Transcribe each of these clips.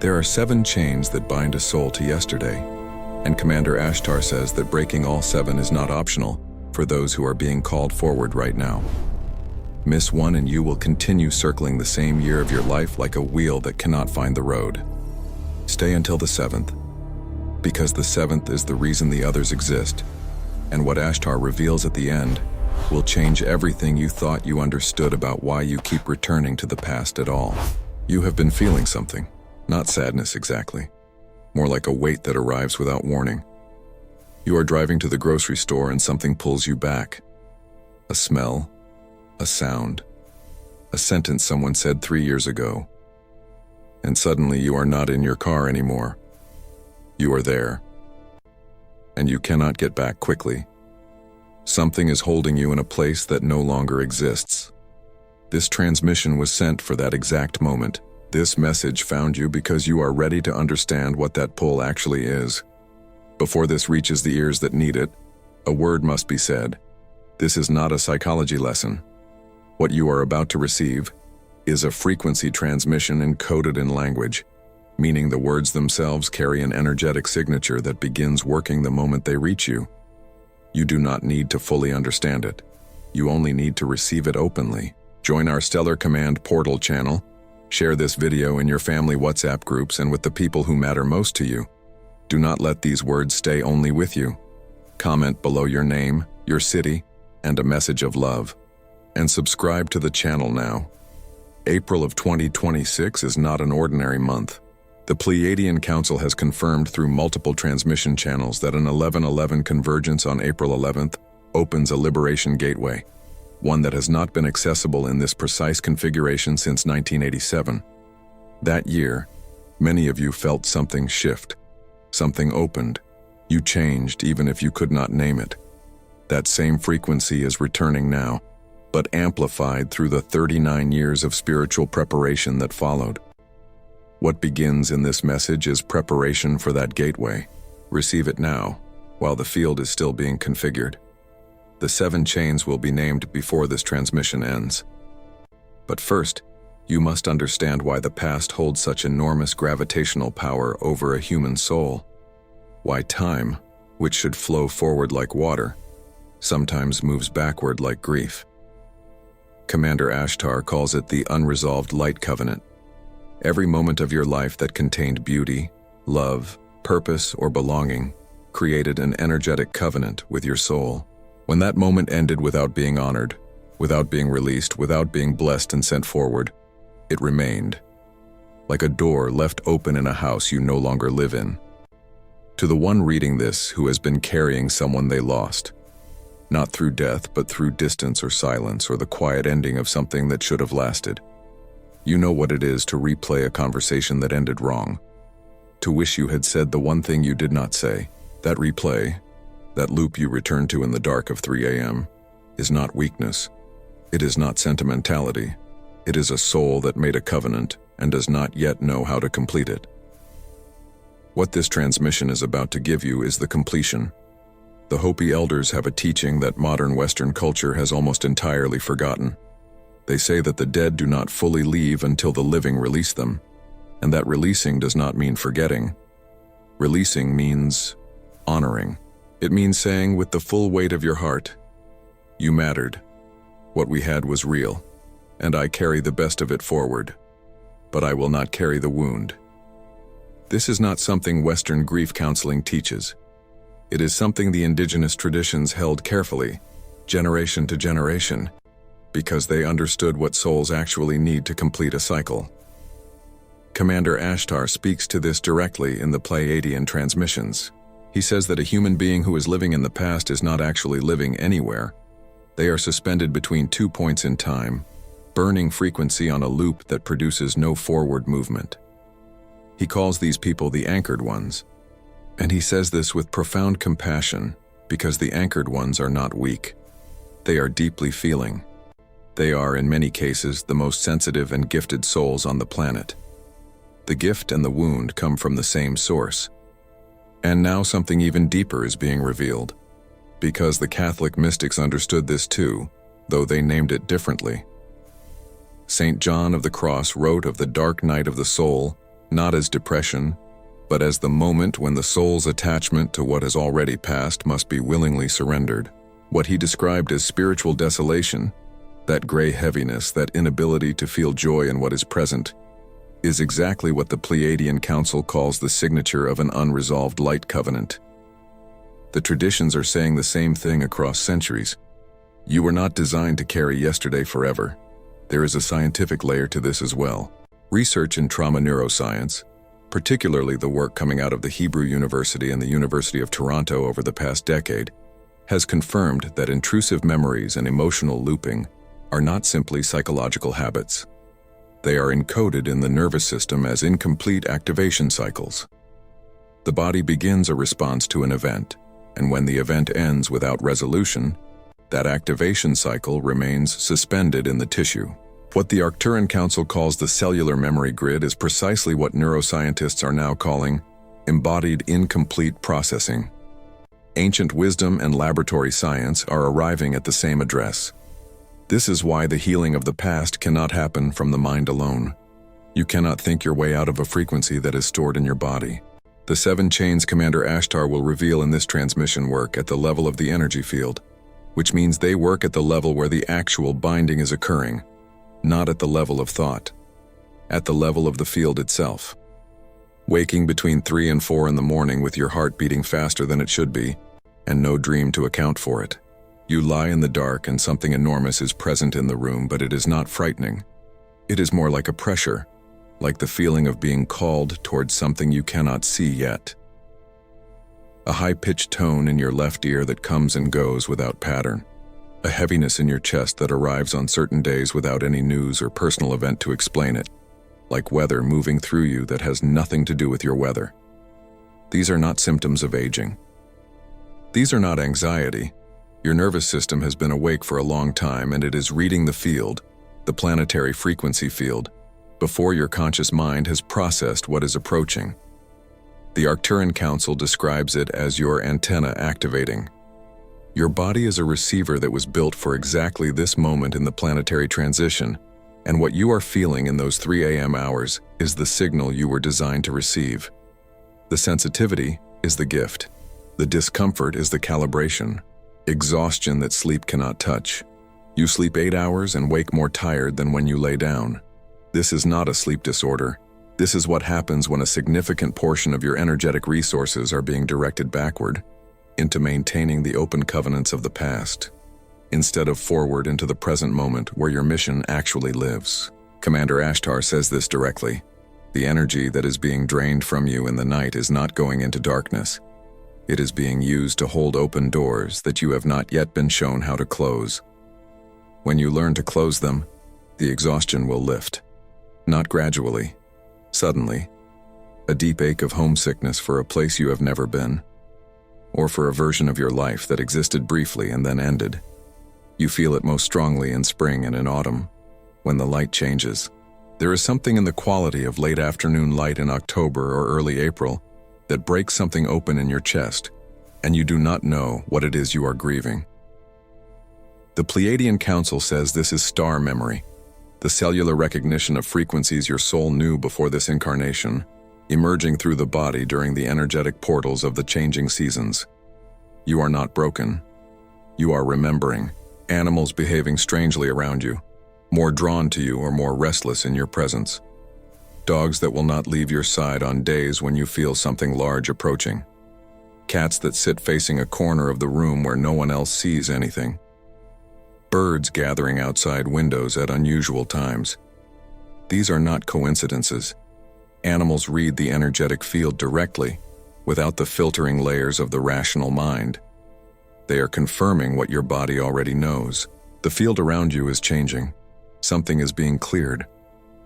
There are 7 chains that bind a soul to yesterday, and Commander Ashtar says that breaking all 7 is not optional for those who are being called forward right now. Miss one and you will continue circling the same year of your life like a wheel that cannot find the road. Stay until the 7th, because the 7th is the reason the others exist, and what Ashtar reveals at the end will change everything you thought you understood about why you keep returning to the past at all. You have been feeling something, not sadness exactly, more like a weight that arrives without warning. You are driving to the grocery store and something pulls you back. A smell, a sound, a sentence someone said 3 years ago. And suddenly you are not in your car anymore. You are there. And you cannot get back quickly. Something is holding you in a place that no longer exists. This transmission was sent for that exact moment. This message found you because you are ready to understand what that pull actually is. Before this reaches the ears that need it, a word must be said. This is not a psychology lesson. What you are about to receive is a frequency transmission encoded in language, meaning the words themselves carry an energetic signature that begins working the moment they reach you. You do not need to fully understand it. You only need to receive it openly. Join our Stellar Command Portal channel. Share this video in your family WhatsApp groups and with the people who matter most to you. Do not let these words stay only with you. Comment below your name, your city, and a message of love. And subscribe to the channel now. April of 2026 is not an ordinary month. The Pleiadian Council has confirmed through multiple transmission channels that an 11:11 convergence on April 11th opens a liberation gateway, one that has not been accessible in this precise configuration since 1987. That year, many of you felt something shift. Something opened. You changed even if you could not name it. That same frequency is returning now, but amplified through the 39 years of spiritual preparation that followed. What begins in this message is preparation for that gateway. Receive it now, while the field is still being configured. The 7 chains will be named before this transmission ends. But first, you must understand why the past holds such enormous gravitational power over a human soul. Why time, which should flow forward like water, sometimes moves backward like grief. Commander Ashtar calls it the unresolved light covenant. Every moment of your life that contained beauty, love, purpose, or belonging created an energetic covenant with your soul. When that moment ended without being honored, without being released, without being blessed and sent forward, it remained, like a door left open in a house you no longer live in. To the one reading this who has been carrying someone they lost, not through death but through distance or silence or the quiet ending of something that should have lasted, you know what it is to replay a conversation that ended wrong, to wish you had said the one thing you did not say. That replay, that loop you return to in the dark of 3 a.m., is not weakness. It is not sentimentality. It is a soul that made a covenant and does not yet know how to complete it. What this transmission is about to give you is the completion. The Hopi elders have a teaching that modern Western culture has almost entirely forgotten. They say that the dead do not fully leave until the living release them, and that releasing does not mean forgetting. Releasing means honoring. It means saying with the full weight of your heart, "You mattered. What we had was real, and I carry the best of it forward, but I will not carry the wound." This is not something Western grief counseling teaches. It is something the indigenous traditions held carefully, generation to generation, because they understood what souls actually need to complete a cycle. Commander Ashtar speaks to this directly in the Pleiadian transmissions. He says that a human being who is living in the past is not actually living anywhere. They are suspended between 2 points in time, burning frequency on a loop that produces no forward movement. He calls these people the anchored ones, and he says this with profound compassion because the anchored ones are not weak. They are deeply feeling. They are, in many cases, the most sensitive and gifted souls on the planet. The gift and the wound come from the same source. And now something even deeper is being revealed, because the Catholic mystics understood this too, though they named it differently. St. John of the Cross wrote of the dark night of the soul, not as depression, but as the moment when the soul's attachment to what has already passed must be willingly surrendered. What he described as spiritual desolation, that gray heaviness, that inability to feel joy in what is present, is exactly what the Pleiadian Council calls the signature of an unresolved light covenant. The traditions are saying the same thing across centuries. You were not designed to carry yesterday forever. There is a scientific layer to this as well. Research in trauma neuroscience, particularly the work coming out of the Hebrew University and the University of Toronto over the past decade, has confirmed that intrusive memories and emotional looping are not simply psychological habits. They are encoded in the nervous system as incomplete activation cycles. The body begins a response to an event, and when the event ends without resolution, that activation cycle remains suspended in the tissue. What the Arcturian Council calls the cellular memory grid is precisely what neuroscientists are now calling embodied incomplete processing. Ancient wisdom and laboratory science are arriving at the same address. This is why the healing of the past cannot happen from the mind alone. You cannot think your way out of a frequency that is stored in your body. The 7 chains Commander Ashtar will reveal in this transmission work at the level of the energy field, which means they work at the level where the actual binding is occurring, not at the level of thought, at the level of the field itself. Waking between 3 and 4 in the morning with your heart beating faster than it should be, and no dream to account for it. You lie in the dark and something enormous is present in the room, but it is not frightening. It is more like a pressure, like the feeling of being called towards something you cannot see yet. A high-pitched tone in your left ear that comes and goes without pattern. A heaviness in your chest that arrives on certain days without any news or personal event to explain it, like weather moving through you that has nothing to do with your weather. These are not symptoms of aging. These are not anxiety. Your nervous system has been awake for a long time and it is reading the field, the planetary frequency field, before your conscious mind has processed what is approaching. The Arcturian Council describes it as your antenna activating. Your body is a receiver that was built for exactly this moment in the planetary transition, and what you are feeling in those 3 a.m. hours is the signal you were designed to receive. The sensitivity is the gift. The discomfort is the calibration. Exhaustion that sleep cannot touch. You sleep 8 hours and wake more tired than when you lay down. This is not a sleep disorder. This is what happens when a significant portion of your energetic resources are being directed backward, into maintaining the open covenants of the past, instead of forward into the present moment where your mission actually lives. Commander Ashtar says this directly. The energy that is being drained from you in the night is not going into darkness. It is being used to hold open doors that you have not yet been shown how to close. When you learn to close them, the exhaustion will lift. Not gradually, suddenly. A deep ache of homesickness for a place you have never been, or for a version of your life that existed briefly and then ended. You feel it most strongly in spring and in autumn, when the light changes. There is something in the quality of late afternoon light in October or early April that breaks something open in your chest, and you do not know what it is you are grieving. The Pleiadian Council says this is star memory, the cellular recognition of frequencies your soul knew before this incarnation, emerging through the body during the energetic portals of the changing seasons. You are not broken. You are remembering. Animals behaving strangely around you, more drawn to you or more restless in your presence. Dogs that will not leave your side on days when you feel something large approaching. Cats that sit facing a corner of the room where no one else sees anything. Birds gathering outside windows at unusual times. These are not coincidences. Animals read the energetic field directly, without the filtering layers of the rational mind. They are confirming what your body already knows. The field around you is changing. Something is being cleared.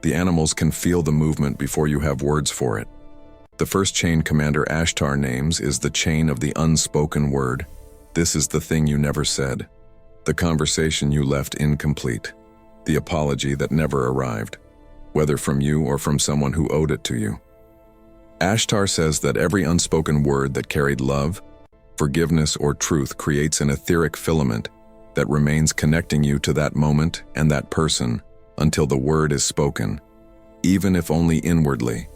The animals can feel the movement before you have words for it. The first chain Commander Ashtar names is the chain of the unspoken word. This is the thing you never said. The conversation you left incomplete. The apology that never arrived, whether from you or from someone who owed it to you. Ashtar says that every unspoken word that carried love, forgiveness, or truth creates an etheric filament that remains connecting you to that moment and that person until the word is spoken, even if only inwardly.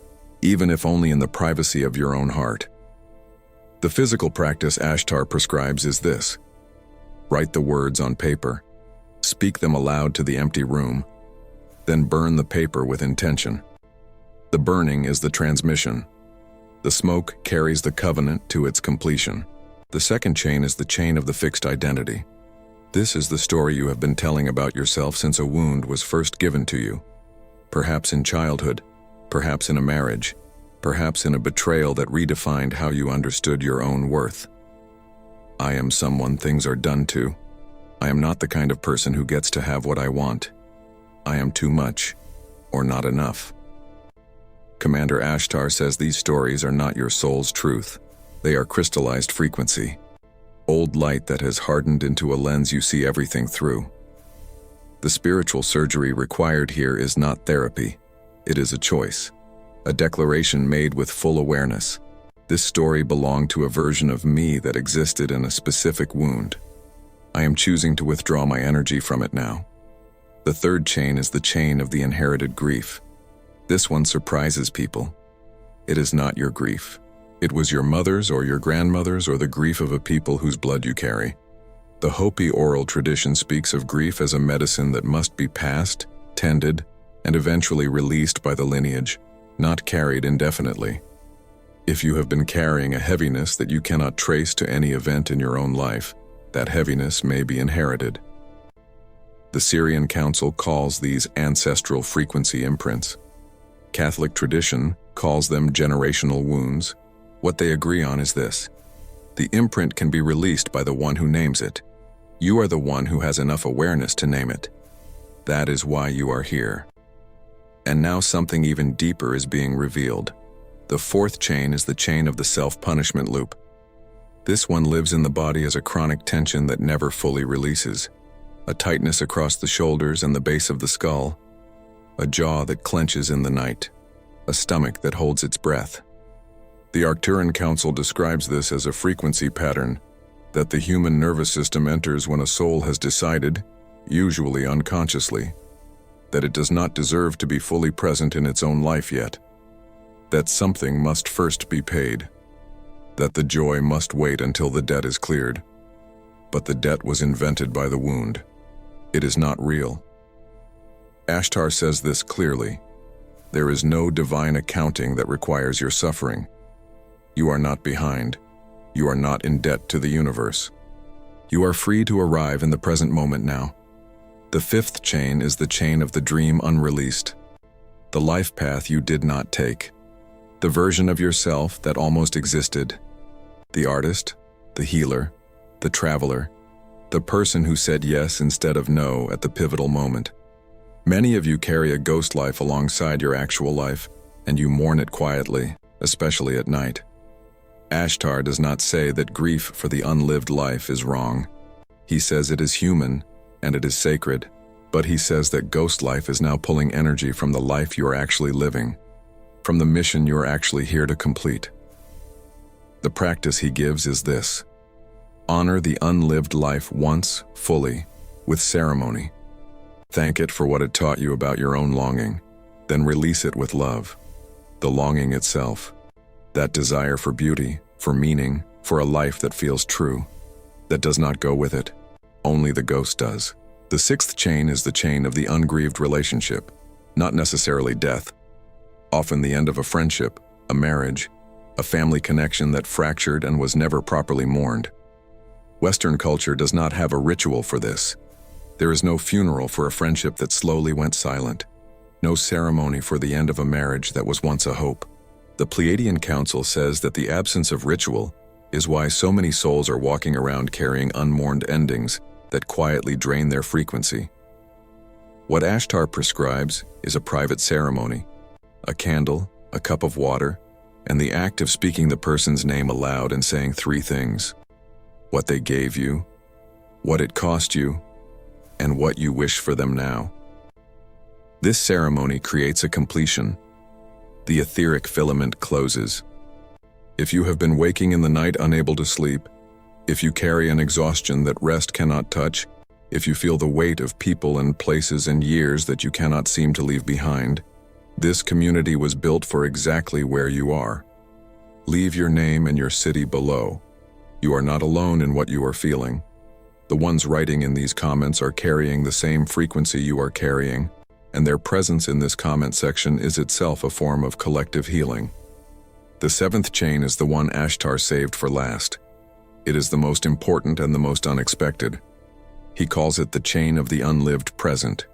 even if only in the privacy of your own heart. The physical practice Ashtar prescribes is this: write the words on paper, speak them aloud to the empty room, then burn the paper with intention. The burning is the transmission. The smoke carries the covenant to its completion. The second chain is the chain of the fixed identity. This is the story you have been telling about yourself since a wound was first given to you. Perhaps in childhood, perhaps in a marriage, perhaps in a betrayal that redefined how you understood your own worth. I am someone things are done to. I am not the kind of person who gets to have what I want. I am too much, or not enough. Commander Ashtar says these stories are not your soul's truth. They are crystallized frequency, old light that has hardened into a lens you see everything through. The spiritual surgery required here is not therapy. It is a choice, a declaration made with full awareness. This story belonged to a version of me that existed in a specific wound. I am choosing to withdraw my energy from it now. The third chain is the chain of the inherited grief. This one surprises people. It is not your grief. It was your mother's or your grandmother's or the grief of a people whose blood you carry. The Hopi oral tradition speaks of grief as a medicine that must be passed, tended, and eventually released by the lineage, not carried indefinitely. If you have been carrying a heaviness that you cannot trace to any event in your own life, that heaviness may be inherited. The Pleiadian Council calls these ancestral frequency imprints. Catholic tradition calls them generational wounds. What they agree on is this: the imprint can be released by the one who names it. You are the one who has enough awareness to name it. That is why you are here. And now something even deeper is being revealed. The fourth chain is the chain of the self-punishment loop. This one lives in the body as a chronic tension that never fully releases. A tightness across the shoulders and the base of the skull. A jaw that clenches in the night. A stomach that holds its breath. The Arcturian Council describes this as a frequency pattern that the human nervous system enters when a soul has decided, usually unconsciously, that it does not deserve to be fully present in its own life yet. That something must first be paid. That the joy must wait until the debt is cleared. But the debt was invented by the wound. It is not real. Ashtar says this clearly. There is no divine accounting that requires your suffering. You are not behind. You are not in debt to the universe. You are free to arrive in the present moment now. The fifth chain is the chain of the dream unreleased. The life path you did not take. The version of yourself that almost existed. The artist, the healer, the traveler, the person who said yes instead of no at the pivotal moment. Many of you carry a ghost life alongside your actual life, and you mourn it quietly, especially at night. Ashtar does not say that grief for the unlived life is wrong. He says it is human, and it is sacred, but he says that ghost life is now pulling energy from the life you are actually living, from the mission you are actually here to complete. The practice he gives is this: honor the unlived life once, fully, with ceremony. Thank it for what it taught you about your own longing, then release it with love. The longing itself, that desire for beauty, for meaning, for a life that feels true, that does not go with it. Only the ghost does. The sixth chain is the chain of the ungrieved relationship, not necessarily death. Often the end of a friendship, a marriage, a family connection that fractured and was never properly mourned. Western culture does not have a ritual for this. There is no funeral for a friendship that slowly went silent. No ceremony for the end of a marriage that was once a hope. The Pleiadian Council says that the absence of ritual is why so many souls are walking around carrying unmourned endings that quietly drain their frequency. What Ashtar prescribes is a private ceremony, a candle, a cup of water, and the act of speaking the person's name aloud and saying three things: what they gave you, what it cost you, and what you wish for them now. This ceremony creates a completion. The etheric filament closes. If you have been waking in the night unable to sleep, if you carry an exhaustion that rest cannot touch, if you feel the weight of people and places and years that you cannot seem to leave behind, This community was built for exactly where you are. Leave your name and your city below. You are not alone in what you are feeling. The ones writing in these comments are carrying the same frequency you are carrying, and their presence in this comment section is itself a form of collective healing. The seventh chain is the one Ashtar saved for last. It is the most important and the most unexpected. He calls it the chain of the unlived present.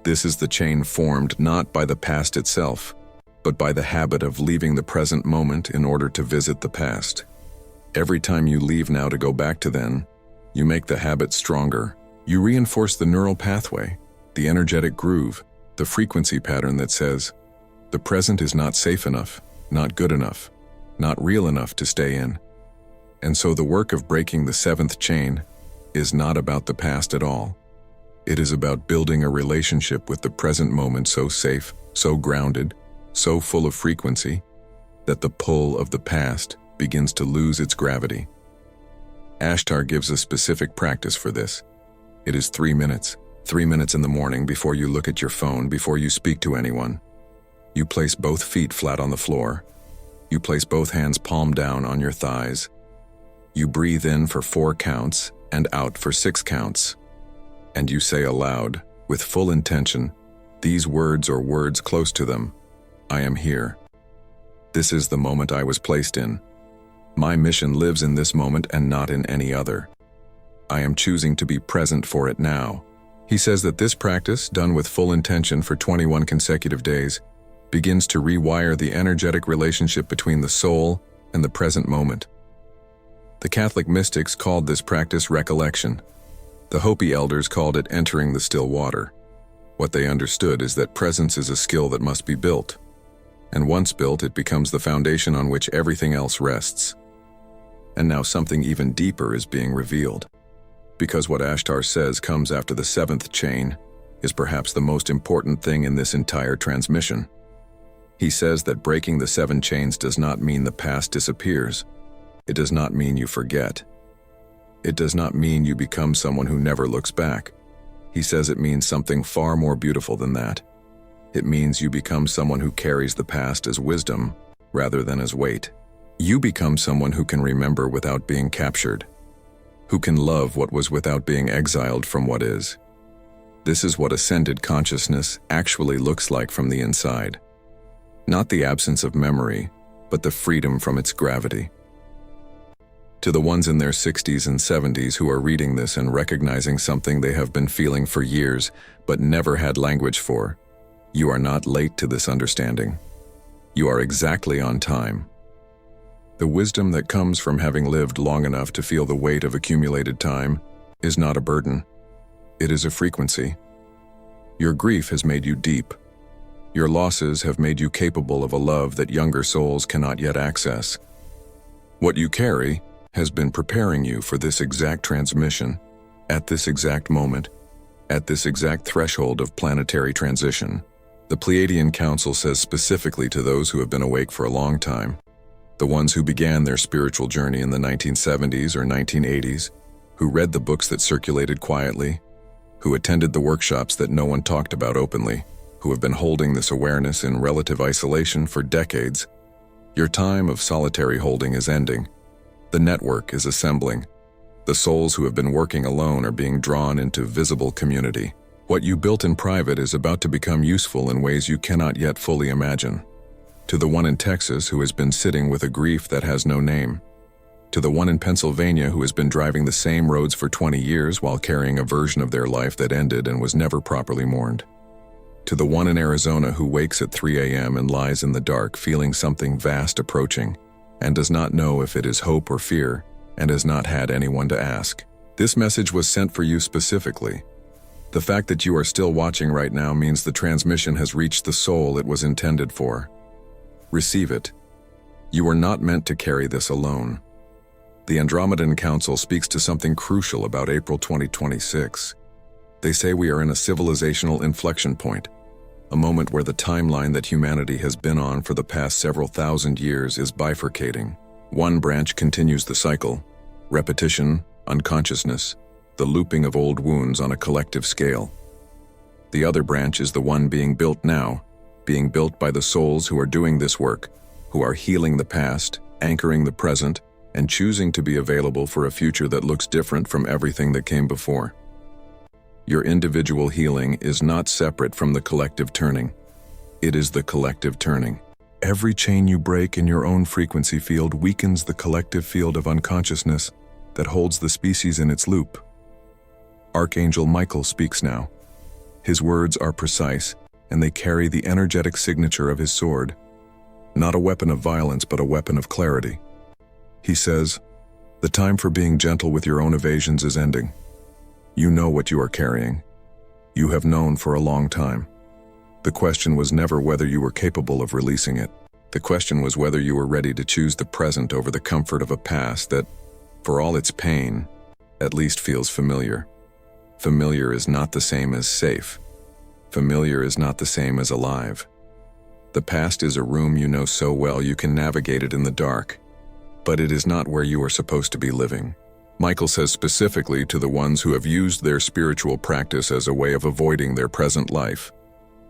This is the chain formed not by the past itself, but by the habit of leaving the present moment in order to visit the past. Every time you leave now to go back to then, you make the habit stronger. You reinforce the neural pathway, the energetic groove, the frequency pattern that says, the present is not safe enough, not good enough, not real enough to stay in. And so the work of breaking the seventh chain is not about the past at all. It is about building a relationship with the present moment so safe, so grounded, so full of frequency, that the pull of the past begins to lose its gravity. Ashtar gives a specific practice for this. It is 3 minutes. 3 minutes in the morning before you look at your phone, before you speak to anyone. You place both feet flat on the floor. You place both hands palm down on your thighs. You breathe in for 4 counts and out for 6 counts. And you say aloud, with full intention, these words or words close to them, I am here. This is the moment I was placed in. My mission lives in this moment and not in any other. I am choosing to be present for it now. He says that this practice, done with full intention for 21 consecutive days, begins to rewire the energetic relationship between the soul and the present moment. The Catholic mystics called this practice recollection. The Hopi elders called it entering the still water. What they understood is that presence is a skill that must be built. And once built, it becomes the foundation on which everything else rests. And now something even deeper is being revealed. Because what Ashtar says comes after the seventh chain is perhaps the most important thing in this entire transmission. He says that breaking the 7 chains does not mean the past disappears. It does not mean you forget. It does not mean you become someone who never looks back. He says it means something far more beautiful than that. It means you become someone who carries the past as wisdom rather than as weight. You become someone who can remember without being captured, who can love what was without being exiled from what is. This is what ascended consciousness actually looks like from the inside. Not the absence of memory, but the freedom from its gravity. To the ones in their 60s and 70s who are reading this and recognizing something they have been feeling for years but never had language for, you are not late to this understanding. You are exactly on time. The wisdom that comes from having lived long enough to feel the weight of accumulated time is not a burden. It is a frequency. Your grief has made you deep. Your losses have made you capable of a love that younger souls cannot yet access. What you carry has been preparing you for this exact transmission, at this exact moment, at this exact threshold of planetary transition. The Pleiadian Council says specifically to those who have been awake for a long time, the ones who began their spiritual journey in the 1970s or 1980s, who read the books that circulated quietly, who attended the workshops that no one talked about openly, who have been holding this awareness in relative isolation for decades. Your time of solitary holding is ending. The network is assembling. The souls who have been working alone are being drawn into visible community. What you built in private is about to become useful in ways you cannot yet fully imagine. To the one in Texas who has been sitting with a grief that has no name. To the one in Pennsylvania who has been driving the same roads for 20 years while carrying a version of their life that ended and was never properly mourned. To the one in Arizona who wakes at 3 a.m. and lies in the dark feeling something vast approaching and does not know if it is hope or fear and has not had anyone to ask. This message was sent for you specifically. The fact that you are still watching right now means the transmission has reached the soul it was intended for. Receive it. You are not meant to carry this alone. The Andromedan Council speaks to something crucial about April 2026. They say we are in a civilizational inflection point, a moment where the timeline that humanity has been on for the past several thousand years is bifurcating. One branch continues the cycle, repetition, unconsciousness, the looping of old wounds on a collective scale. The other branch is the one being built now, being built by the souls who are doing this work, who are healing the past, anchoring the present, and choosing to be available for a future that looks different from everything that came before. Your individual healing is not separate from the collective turning. It is the collective turning. Every chain you break in your own frequency field weakens the collective field of unconsciousness that holds the species in its loop. Archangel Michael speaks now. His words are precise, and they carry the energetic signature of his sword. Not a weapon of violence, but a weapon of clarity. He says, "The time for being gentle with your own evasions is ending. You know what you are carrying. You have known for a long time. The question was never whether you were capable of releasing it. The question was whether you were ready to choose the present over the comfort of a past that, for all its pain, at least feels familiar. Familiar is not the same as safe. Familiar is not the same as alive. The past is a room you know so well you can navigate it in the dark, but it is not where you are supposed to be living." Michael says specifically to the ones who have used their spiritual practice as a way of avoiding their present life,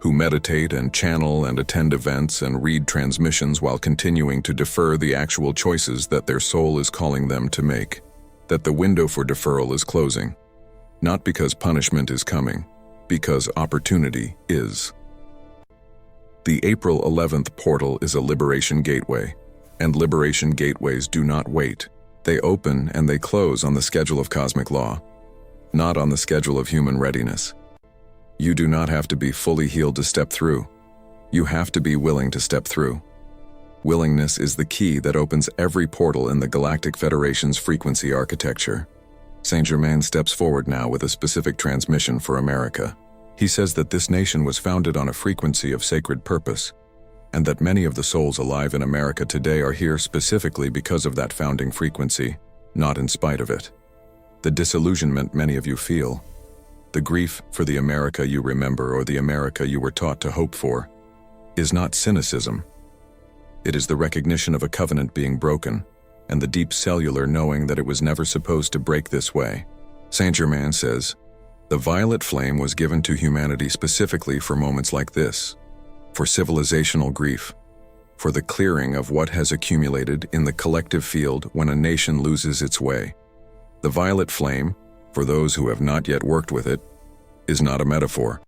who meditate and channel and attend events and read transmissions while continuing to defer the actual choices that their soul is calling them to make, that the window for deferral is closing, not because punishment is coming, because opportunity is. The April 11th portal is a liberation gateway, and liberation gateways do not wait. They open and they close on the schedule of cosmic law, not on the schedule of human readiness. You do not have to be fully healed to step through. You have to be willing to step through. Willingness is the key that opens every portal in the Galactic Federation's frequency architecture. Saint Germain steps forward now with a specific transmission for America. He says that this nation was founded on a frequency of sacred purpose, and that many of the souls alive in America today are here specifically because of that founding frequency, not in spite of it. The disillusionment many of you feel, the grief for the America you remember or the America you were taught to hope for, is not cynicism. It is the recognition of a covenant being broken, and the deep cellular knowing that it was never supposed to break this way. Saint Germain says, "The violet flame was given to humanity specifically for moments like this, for civilizational grief, for the clearing of what has accumulated in the collective field when a nation loses its way. The violet flame, for those who have not yet worked with it, is not a metaphor.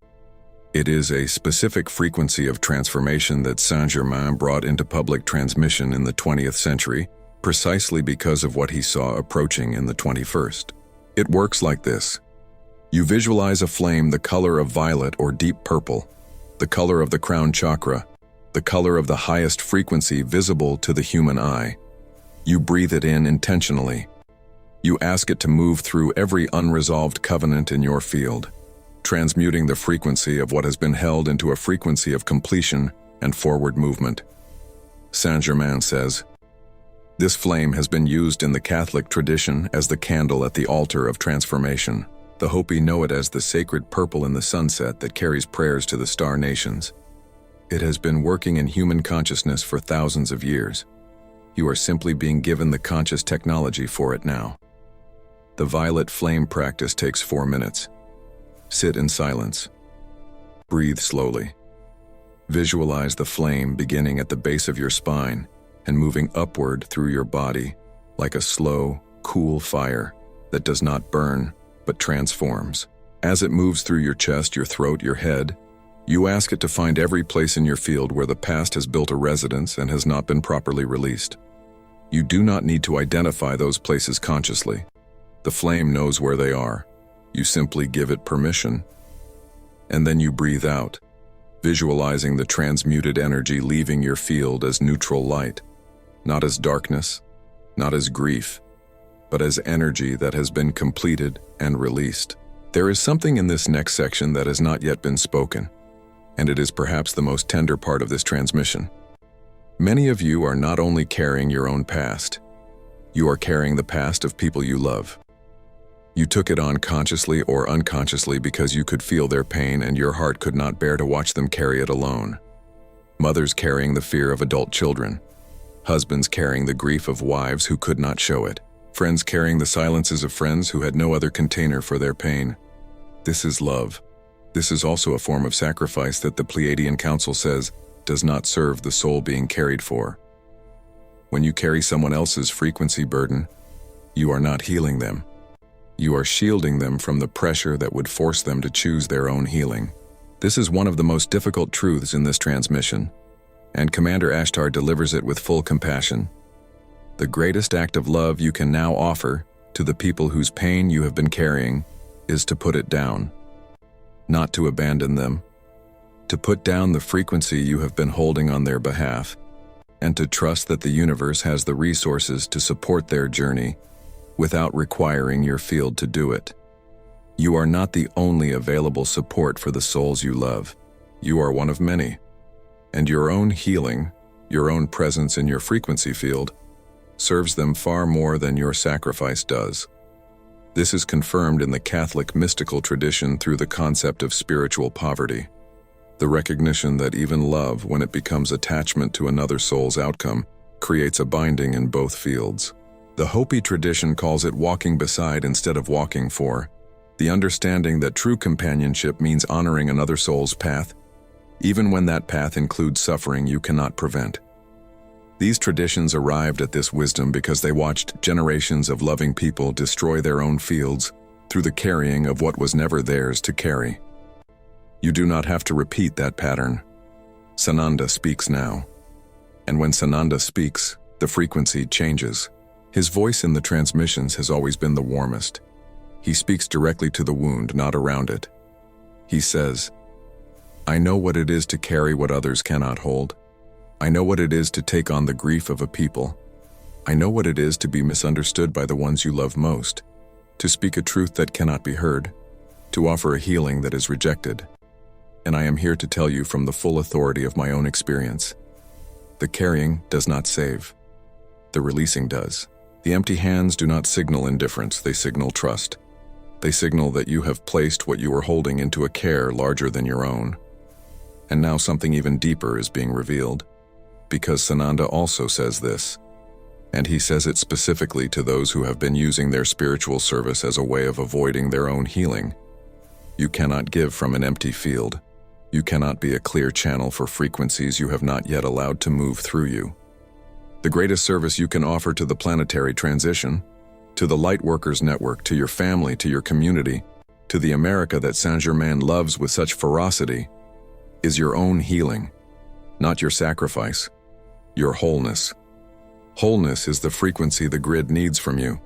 It is a specific frequency of transformation that Saint Germain brought into public transmission in the 20th century, precisely because of what he saw approaching in the 21st. It works like this. You visualize a flame the color of violet or deep purple, the color of the crown chakra, the color of the highest frequency visible to the human eye. You breathe it in intentionally. You ask it to move through every unresolved covenant in your field, transmuting the frequency of what has been held into a frequency of completion and forward movement." Saint Germain says, "This flame has been used in the Catholic tradition as the candle at the altar of transformation. The Hopi know it as the sacred purple in the sunset that carries prayers to the star nations. It has been working in human consciousness for thousands of years. You are simply being given the conscious technology for it now." The violet flame practice takes 4 minutes. Sit in silence. Breathe slowly. Visualize the flame beginning at the base of your spine and moving upward through your body like a slow, cool fire that does not burn but transforms. As it moves through your chest, your throat, your head, you ask it to find every place in your field where the past has built a residence and has not been properly released. You do not need to identify those places consciously. The flame knows where they are. You simply give it permission. And then you breathe out, visualizing the transmuted energy leaving your field as neutral light, not as darkness, not as grief, but as energy that has been completed and released. There is something in this next section that has not yet been spoken, and it is perhaps the most tender part of this transmission. Many of you are not only carrying your own past, you are carrying the past of people you love. You took it on consciously or unconsciously because you could feel their pain and your heart could not bear to watch them carry it alone. Mothers carrying the fear of adult children, husbands carrying the grief of wives who could not show it, friends carrying the silences of friends who had no other container for their pain. This is love. This is also a form of sacrifice that the Pleiadian Council says does not serve the soul being carried for. When you carry someone else's frequency burden, you are not healing them. You are shielding them from the pressure that would force them to choose their own healing. This is one of the most difficult truths in this transmission, and Commander Ashtar delivers it with full compassion. The greatest act of love you can now offer to the people whose pain you have been carrying is to put it down. Not to abandon them, to put down the frequency you have been holding on their behalf, and to trust that the universe has the resources to support their journey without requiring your field to do it. You are not the only available support for the souls you love. You are one of many, and your own healing, your own presence in your frequency field, serves them far more than your sacrifice does. This is confirmed in the Catholic mystical tradition through the concept of spiritual poverty, the recognition that even love, when it becomes attachment to another soul's outcome, creates a binding in both fields. The Hopi tradition calls it walking beside instead of walking for, the understanding that true companionship means honoring another soul's path, even when that path includes suffering you cannot prevent. These traditions arrived at this wisdom because they watched generations of loving people destroy their own fields through the carrying of what was never theirs to carry. You do not have to repeat that pattern. Sananda speaks now. And when Sananda speaks, the frequency changes. His voice in the transmissions has always been the warmest. He speaks directly to the wound, not around it. He says, "I know what it is to carry what others cannot hold. I know what it is to take on the grief of a people. I know what it is to be misunderstood by the ones you love most, to speak a truth that cannot be heard, to offer a healing that is rejected. And I am here to tell you from the full authority of my own experience. The carrying does not save. The releasing does. The empty hands do not signal indifference, they signal trust. They signal that you have placed what you are holding into a care larger than your own. And now something even deeper is being revealed. Because Sananda also says this, and he says it specifically to those who have been using their spiritual service as a way of avoiding their own healing. You cannot give from an empty field. You cannot be a clear channel for frequencies you have not yet allowed to move through you. The greatest service you can offer to the planetary transition, to the Lightworkers Network, to your family, to your community, to the America that Germain loves with such ferocity, is your own healing, not your sacrifice. Your wholeness. Wholeness is the frequency the grid needs from you.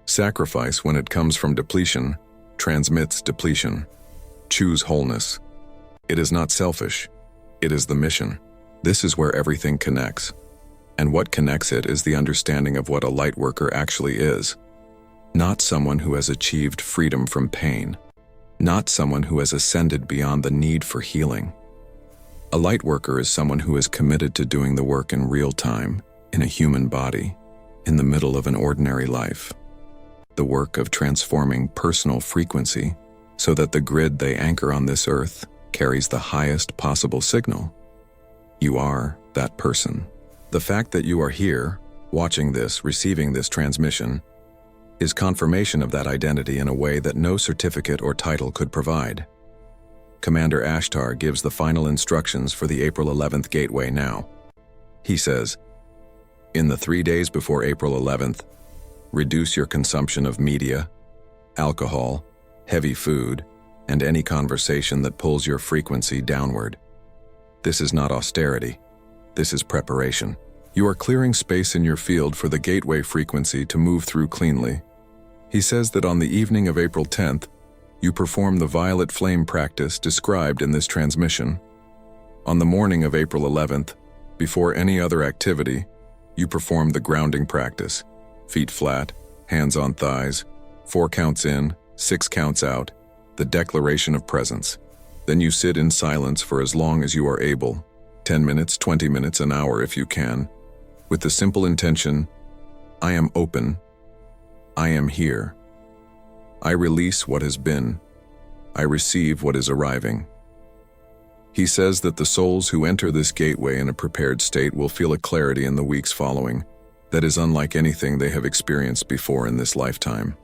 Sacrifice, when it comes from depletion, transmits depletion. Choose wholeness. It is not selfish. It is the mission. This is where everything connects. And what connects it is the understanding of what a light worker actually is. Not someone who has achieved freedom from pain. Not someone who has ascended beyond the need for healing. A light worker is someone who is committed to doing the work in real time, in a human body, in the middle of an ordinary life. The work of transforming personal frequency so that the grid they anchor on this earth carries the highest possible signal. You are that person. The fact that you are here, watching this, receiving this transmission, is confirmation of that identity in a way that no certificate or title could provide. Commander Ashtar gives the final instructions for the April 11th gateway now. He says, in the 3 days before April 11th, reduce your consumption of media, alcohol, heavy food, and any conversation that pulls your frequency downward. This is not austerity. This is preparation. You are clearing space in your field for the gateway frequency to move through cleanly. He says that on the evening of April 10th, you perform the violet flame practice described in this transmission. On the morning of April 11th, before any other activity, you perform the grounding practice. Feet flat, hands on thighs, 4 counts in, 6 counts out, the declaration of presence. Then you sit in silence for as long as you are able, 10 minutes, 20 minutes, an hour if you can, with the simple intention, I am open, I am here. I release what has been. I receive what is arriving. He says that the souls who enter this gateway in a prepared state will feel a clarity in the weeks following that is unlike anything they have experienced before in this lifetime.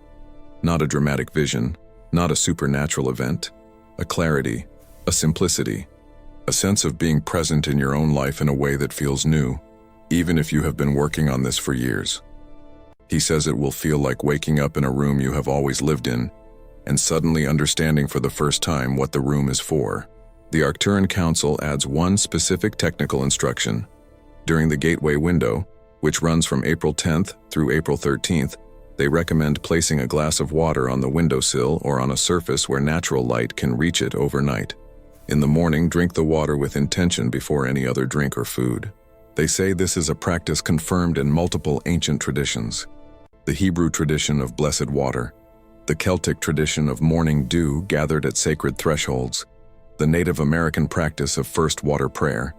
Not a dramatic vision, not a supernatural event, a clarity, a simplicity, a sense of being present in your own life in a way that feels new, even if you have been working on this for years. He says it will feel like waking up in a room you have always lived in, and suddenly understanding for the first time what the room is for. The Arcturian Council adds one specific technical instruction. During the gateway window, which runs from April 10th through April 13th, they recommend placing a glass of water on the windowsill or on a surface where natural light can reach it overnight. In the morning, drink the water with intention before any other drink or food. They say this is a practice confirmed in multiple ancient traditions. The Hebrew tradition of blessed water, the Celtic tradition of morning dew gathered at sacred thresholds, the Native American practice of first water prayer,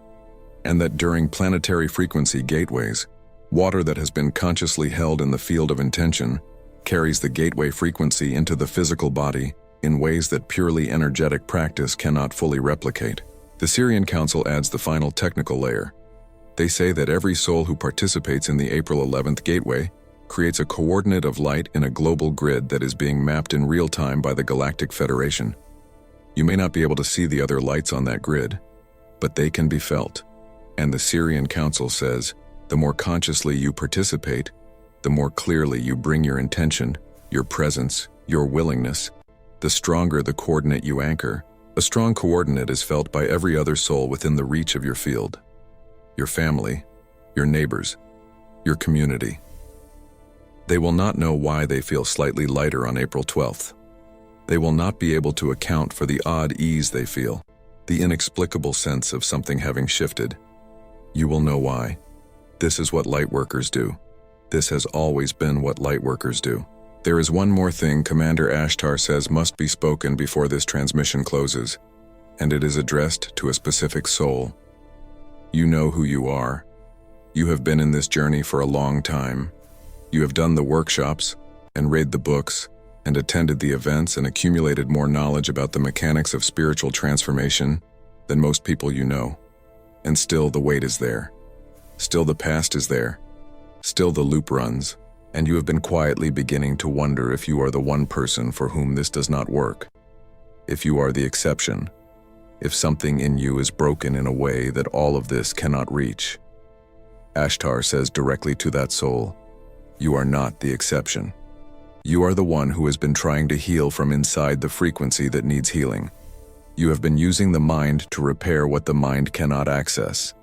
and that during planetary frequency gateways, water that has been consciously held in the field of intention carries the gateway frequency into the physical body in ways that purely energetic practice cannot fully replicate. The Syrian Council adds the final technical layer. They say that every soul who participates in the April 11th gateway creates a coordinate of light in a global grid that is being mapped in real time by the Galactic Federation. You may not be able to see the other lights on that grid, but they can be felt. And the Syrian Council says, the more consciously you participate, the more clearly you bring your intention, your presence, your willingness, the stronger the coordinate you anchor. A strong coordinate is felt by every other soul within the reach of your field. Your family, your neighbors, your community. They will not know why they feel slightly lighter on April 12th. They will not be able to account for the odd ease they feel, the inexplicable sense of something having shifted. You will know why. This is what lightworkers do. This has always been what lightworkers do. There is one more thing Commander Ashtar says must be spoken before this transmission closes, and it is addressed to a specific soul. You know who you are. You have been in this journey for a long time. You have done the workshops, and read the books, and attended the events and accumulated more knowledge about the mechanics of spiritual transformation than most people you know. And still the weight is there. Still the past is there. Still the loop runs, and you have been quietly beginning to wonder if you are the one person for whom this does not work. If you are the exception. If something in you is broken in a way that all of this cannot reach. Ashtar says directly to that soul, you are not the exception. You are the one who has been trying to heal from inside the frequency that needs healing. You have been using the mind to repair what the mind cannot access.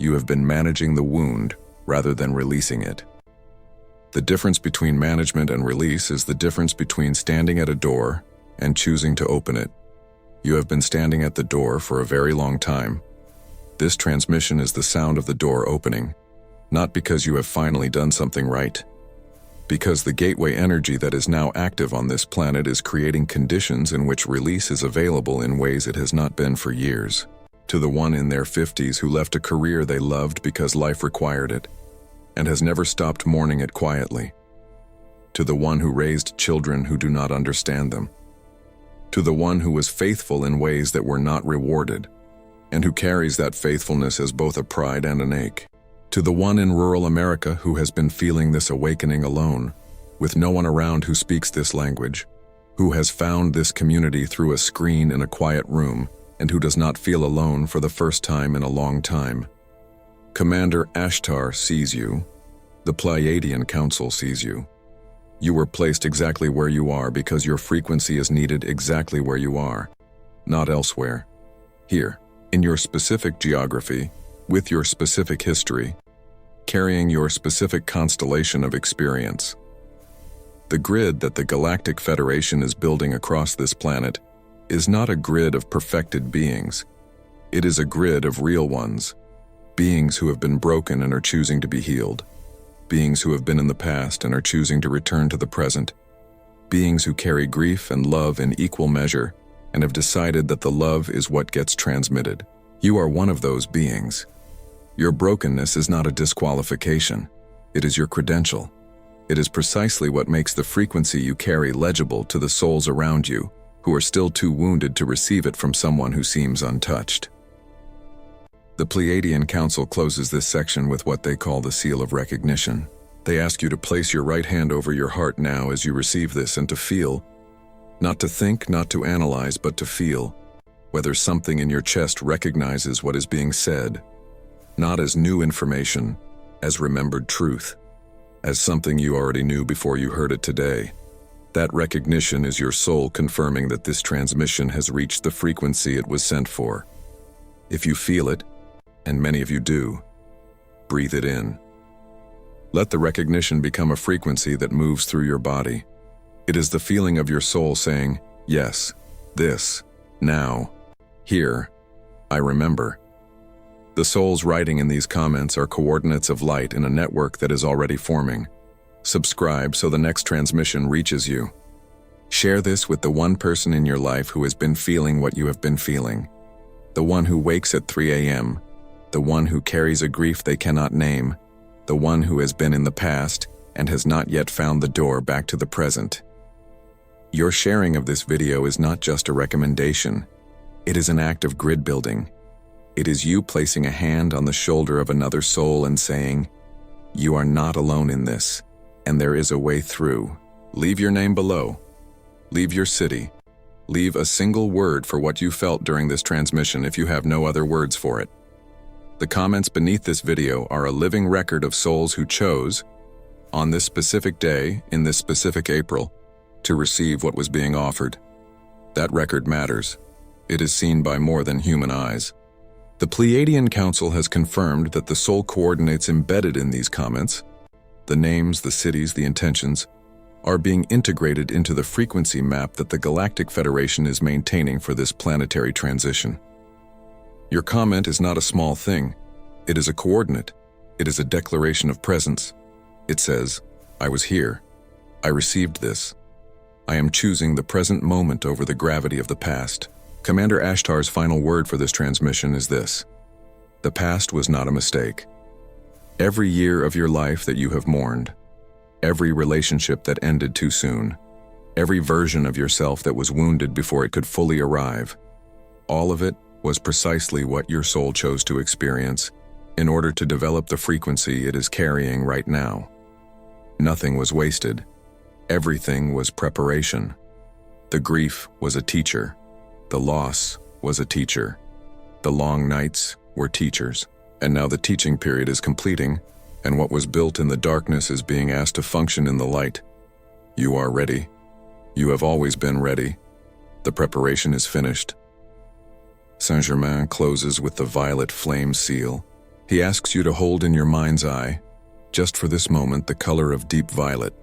You have been managing the wound rather than releasing it. The difference between management and release is the difference between standing at a door and choosing to open it. You have been standing at the door for a very long time. This transmission is the sound of the door opening, not because you have finally done something right. Because the gateway energy that is now active on this planet is creating conditions in which release is available in ways it has not been for years. To the one in their 50s who left a career they loved because life required it, and has never stopped mourning it quietly. To the one who raised children who do not understand them. To the one who was faithful in ways that were not rewarded, and who carries that faithfulness as both a pride and an ache. To the one in rural America who has been feeling this awakening alone, with no one around who speaks this language, who has found this community through a screen in a quiet room, and who does not feel alone for the first time in a long time. Commander Ashtar sees you. The Pleiadian Council sees you. You were placed exactly where you are because your frequency is needed exactly where you are, not elsewhere. Here, in your specific geography, with your specific history, carrying your specific constellation of experience. The grid that the Galactic Federation is building across this planet is not a grid of perfected beings. It is a grid of real ones, beings who have been broken and are choosing to be healed, beings who have been in the past and are choosing to return to the present, beings who carry grief and love in equal measure and have decided that the love is what gets transmitted. You are one of those beings. Your brokenness is not a disqualification. It is your credential. It is precisely what makes the frequency you carry legible to the souls around you, who are still too wounded to receive it from someone who seems untouched. The Pleiadian Council closes this section with what they call the seal of recognition. They ask you to place your right hand over your heart now as you receive this and to feel Not to think, not to analyze, but to feel, whether something in your chest recognizes what is being said, not as new information, as remembered truth, as something you already knew before you heard it today. That recognition is your soul confirming that this transmission has reached the frequency it was sent for. If you feel it, and many of you do, breathe it in. Let the recognition become a frequency that moves through your body. It is the feeling of your soul saying, yes, this, now, here, I remember. The soul's writing in these comments are coordinates of light in a network that is already forming. Subscribe so the next transmission reaches you. Share this with the one person in your life who has been feeling what you have been feeling. The one who wakes at 3 a.m., the one who carries a grief they cannot name, the one who has been in the past and has not yet found the door back to the present. Your sharing of this video is not just a recommendation. It is an act of grid building. It is you placing a hand on the shoulder of another soul and saying, you are not alone in this, and there is a way through. Leave your name below. Leave your city. Leave a single word for what you felt during this transmission if you have no other words for it. The comments beneath this video are a living record of souls who chose, on this specific day, in this specific April, to receive what was being offered. That record matters. It is seen by more than human eyes. The Pleiadian Council has confirmed that the soul coordinates embedded in these comments, the names, the cities, the intentions, are being integrated into the frequency map that the Galactic Federation is maintaining for this planetary transition. Your comment is not a small thing. It is a coordinate. It is a declaration of presence. It says, I was here. I received this. I am choosing the present moment over the gravity of the past. Commander Ashtar's final word for this transmission is this: the past was not a mistake. Every year of your life that you have mourned, every relationship that ended too soon, every version of yourself that was wounded before it could fully arrive, all of it was precisely what your soul chose to experience in order to develop the frequency it is carrying right now. Nothing was wasted. Everything was preparation. The grief was a teacher. The loss was a teacher. The long nights were teachers. And now the teaching period is completing, and what was built in the darkness is being asked to function in the light. You are ready. You have always been ready. The preparation is finished. Germain closes with the violet flame seal. He asks you to hold in your mind's eye, just for this moment, the color of deep violet,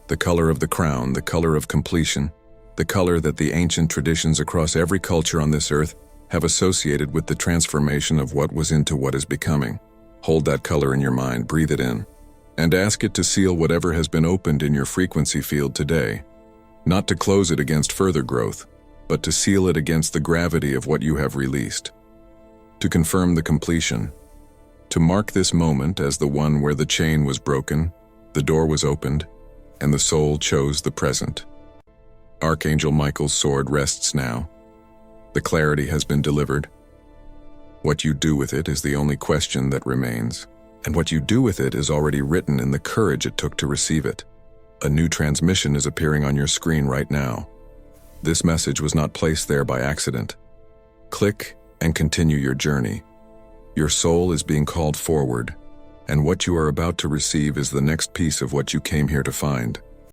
the color of the crown, the color of completion, the color that the ancient traditions across every culture on this earth have associated with the transformation of what was into what is becoming. Hold that color in your mind, breathe it in, and ask it to seal whatever has been opened in your frequency field today, not to close it against further growth, but to seal it against the gravity of what you have released, to confirm the completion, to mark this moment as the one where the chain was broken, the door was opened, and the soul chose the present. Archangel Michael's sword rests now. The clarity has been delivered. What you do with it is the only question that remains, and what you do with it is already written in the courage it took to receive it. A new transmission is appearing on your screen right now. This message was not placed there by accident. Click and continue your journey. Your soul is being called forward, and what you are about to receive is the next piece of what you came here to find.